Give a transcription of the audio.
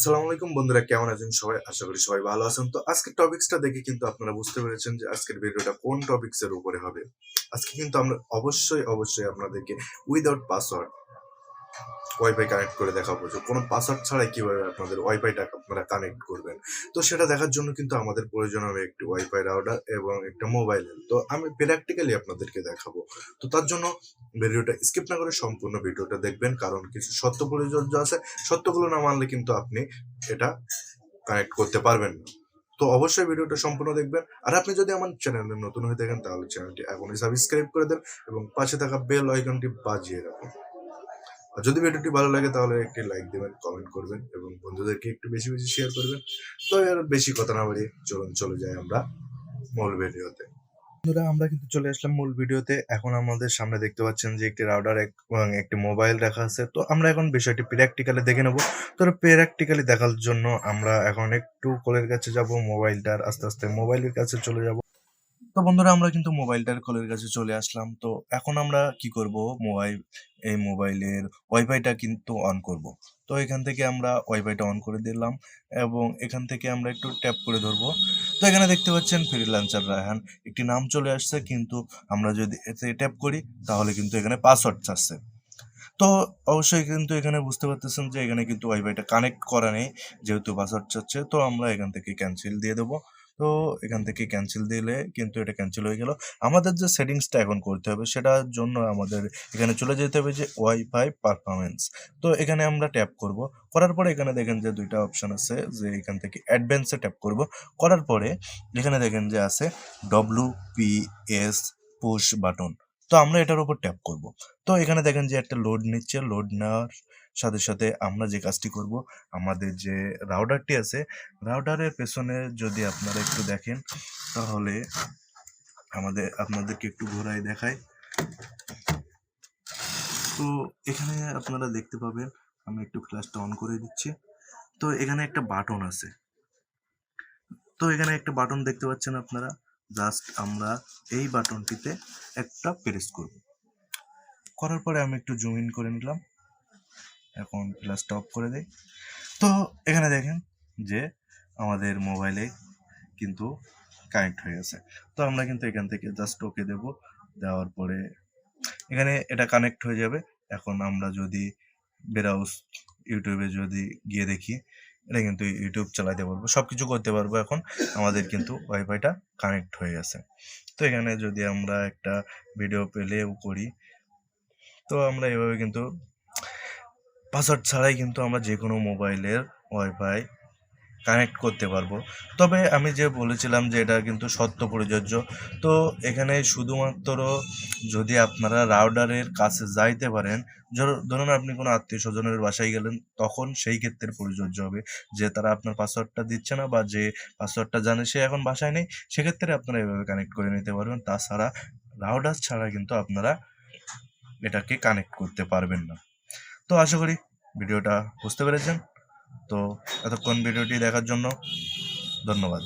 আসসালামু আলাইকুম বন্ধুরা, কেমন আছেন সবাই? আশা করি সবাই ভালো আছেন। তো আজকের টপিকসটা দেখে কিন্তু আপনারা বুঝতে পেরেছেন যে আজকের ভিডিওটা কোন টপিকসের উপরে হবে। আজকে কিন্তু আমরা অবশ্যই আপনাদেরকে উইদাউট পাসওয়ার্ড ওয়াইফাই কানেক্ট করে দেখাবো যে কোনো পাসওয়ার্ড ছাড়াই কিভাবে আপনাদের ওয়াইফাইটা আপনারা কানেক্ট করবেন। তো সেটা দেখার জন্য কিন্তু আমাদের প্রয়োজন হবে একটি ওয়াইফাই রাউটার এবং একটা মোবাইলের। তো আমি প্র্যাকটিক্যালি আপনাদেরকে দেখাবো। তো তার জন্য ভিডিওটা স্কিপ না করে সম্পূর্ণ ভিডিওটা দেখবেন, কারণ কিছু শর্ত প্রযোজ্য আছে। শর্তগুলো না মানলে কিন্তু আপনি এটা কানেক্ট করতে পারবেন না। তো অবশ্যই ভিডিওটা সম্পূর্ণ দেখবেন। আর আপনি যদি আমার চ্যানেলে নতুন হয়ে থাকেন তাহলে চ্যানেলটি এখনই সাবস্ক্রাইব করে দেন এবং পাশে থাকা বেল আইকনটি বাজিয়ে রাখুন। আর যদি ভিডিওটি ভালো লাগে তাহলে একটি লাইক দেবেন, কমেন্ট করবেন এবং বন্ধুদেরকে একটু বেশি শেয়ার করবেন। তো আর বেশি কথা না বাড়িয়ে চলে যাই আমরা মূল ভিডিওতে। বন্ধুরা, আমরা কিন্তু চলে আসলাম মূল ভিডিওতে। এখন আমাদের সামনে দেখতে পাচ্ছেন যে একটি রাউটার এবং একটি মোবাইল রাখা আছে। তো আমরা এখন বিষয়টি প্র্যাকটিক্যালি দেখে নেব। তো প্র্যাকটিক্যালি দেখার জন্য আমরা এখন একটু কোলের কাছে যাব, মোবাইলটার আস্তে মোবাইলের কাছে চলে যাব। তো বন্ধুরা, আমরা কিন্তু মোবাইলটার কোলের কাছে চলে আসলাম। তো এখন আমরা কি করব, এই মোবাইলের ওয়াইফাইটা কিন্তু অন করব। তো এখান থেকে আমরা ওয়াইফাইটা অন করে দিলাম এবং এখান থেকে আমরা একটু ট্যাপ করে ধরবো। তো এখানে দেখতে পাচ্ছেন ফ্রিল্যান্সার রায়হান একটি নাম চলে আসছে, কিন্তু আমরা যদি এতে ট্যাপ করি তাহলে কিন্তু এখানে পাসওয়ার্ড চাচ্ছে। তো অবশ্যই কিন্তু এখানে বুঝতে পারতেছেন যে এখানে কিন্তু ওয়াইফাইটা কানেক্ট করা নেই, যেহেতু পাসওয়ার্ড চাচ্ছে। তো আমরা এখান থেকে ক্যান্সেল দিয়ে দেবো। তো এখান থেকে ক্যান্সেল দিলে কিন্তু এটা ক্যান্সেল হয়ে গেল। আমাদের যে সেটিংসটা এখন করতে হবে সেটার জন্য আমাদের এখানে চলে যেতে হবে যে ওয়াইফাই পারফরমেন্স। তো এখানে আমরা ট্যাপ করব। করার পরে এখানে দেখেন যে দুইটা অপশন আছে, যে এখান থেকে অ্যাডভান্সে ট্যাপ করব। করার পরে এখানে দেখেন যে আছে WPS পুশ বাটন। তো আমরা এটার উপর ট্যাপ করব। তো এখানে দেখেন যে একটা লোড নিচ্ছে। লোড নেওয়ার সাথে আমরা যে কাজটি করব, আমাদের যে রাউটারটি আছে, রাউটারের পেছনে যদি আপনারা একটু দেখেন তাহলে আপনাদেরকে একটু ঘোরায় দেখায়। তো এখানে আপনারা দেখতে পাবেন, আমি একটু ফ্ল্যাশটা অন করে দিচ্ছি। তো এখানে একটা বাটন আছে। তো এখানে একটা বাটন দেখতে পাচ্ছেন আপনারা। জাস্ট আমরা এই বাটনটিতে একটা প্রেস করব। করার পরে আমি একটু জুম ইন করে নিলাম। এখন ফ্ল্যাশটা অফ করে দেই। তো এখানে দেখেন যে আমাদের মোবাইলে কিন্তু কানেক্ট হয়ে গেছে। তো আমরা কিন্তু এখান থেকে জাস্ট ওকে দেব। দেওয়ার পরে এখানে এটা কানেক্ট হয়ে যাবে। এখন আমরা যদি ব্রাউজ ইউটিউবে যদি গিয়ে দেখি, এটা কিন্তু ইউটিউব চালাতে পারবো, সব কিছু করতে পারবো। এখন আমাদের কিন্তু ওয়াইফাইটা কানেক্ট হয়ে গেছে। তো এখানে যদি আমরা একটা ভিডিও প্লেও করি, তো আমরা এভাবে কিন্তু পাসওয়ার্ড ছাড়াই কিন্তু আমরা যে কোনো মোবাইলের ওয়াইফাই কানেক্ট করতে পারবো। তবে আমি যে বলেছিলাম যে এটা কিন্তু শর্ত প্রযোজ্য। তো এখানে শুধুমাত্র যদি আপনারা রাউটারের কাছে যাইতে পারেন, ধরুন আপনি কোনো আত্মীয় স্বজনের বাসায় গেলেন, তখন সেই ক্ষেত্রে প্রযোজ্য হবে যে তারা আপনার পাসওয়ার্ডটা দিচ্ছে না বা যে পাসওয়ার্ডটা জানে সে এখন বাসায় নেই, সেক্ষেত্রে আপনারা এভাবে কানেক্ট করে নিতে পারবেন। তাছাড়া রাউটার ছাড়া কিন্তু আপনারা এটাকে কানেক্ট করতে পারবেন না। তো আশা করি ভিডিওটা বুঝতে পেরেছেন। তো এতক্ষণ ভিডিওটি দেখার জন্য ধন্যবাদ।